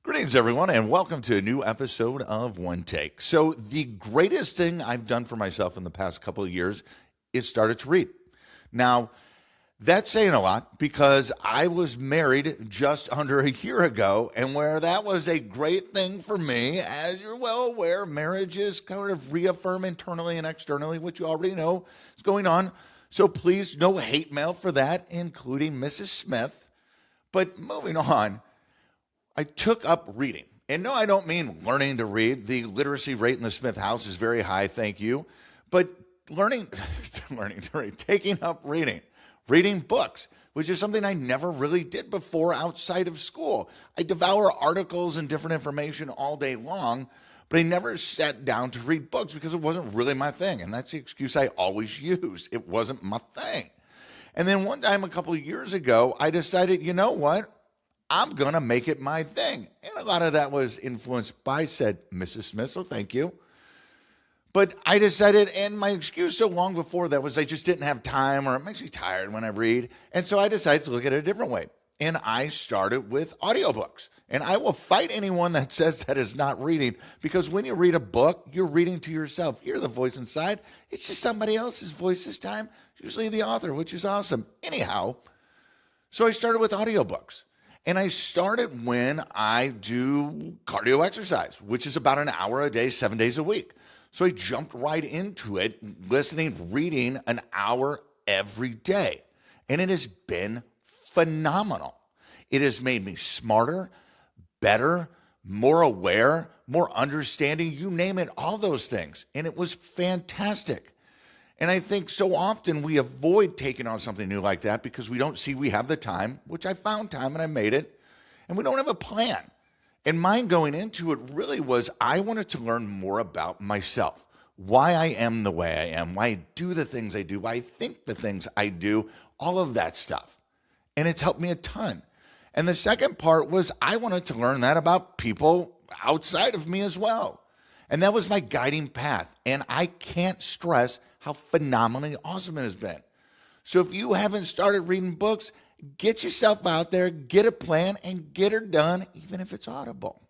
Greetings, everyone, and welcome to a new episode of One Take. So, the greatest thing I've done for myself in the past couple of years is started to read. Now, that's saying a lot because I was married just under a year ago, and where that was a great thing for me, as you're well aware, marriages kind of reaffirm internally and externally what you already know is going on. So, please, no hate mail for that, including Mrs. Smith. But moving on, I took up reading. And no, I don't mean learning to read. The literacy rate in the Smith house is very high, thank you. But learning to read, taking up reading books, which is something I never really did before outside of school. I devour articles and different information all day long, but I never sat down to read books because it wasn't really my thing. And that's the excuse I always use. It wasn't my thing. And then one time a couple of years ago, I decided, you know what? I'm going to make it my thing. And a lot of that was influenced by said Mrs. Smith, so thank you. But I decided, and my excuse so long before that was I just didn't have time or it makes me tired when I read. And so I decided to look at it a different way. And I started with audiobooks. And I will fight anyone that says that is not reading, because when you read a book, you're reading to yourself. You're the voice inside. It's just somebody else's voice this time, usually the author, which is awesome. Anyhow, so I started with audiobooks. And I started when I do cardio exercise, which is about an hour a day, 7 days a week. So I jumped right into it, reading an hour every day. And it has been phenomenal. It has made me smarter, better, more aware, more understanding, you name it, all those things. And it was fantastic. And I think so often we avoid taking on something new like that because we don't see we have the time, which I found time and I made it, and we don't have a plan. And mine going into it really was I wanted to learn more about myself, why I am the way I am, why I do the things I do, why I think the things I do, all of that stuff. And it's helped me a ton. And the second part was I wanted to learn that about people outside of me as well. And that was my guiding path. And I can't stress how phenomenally awesome it has been. So if you haven't started reading books, get yourself out there, get a plan, and get her done, even if it's Audible.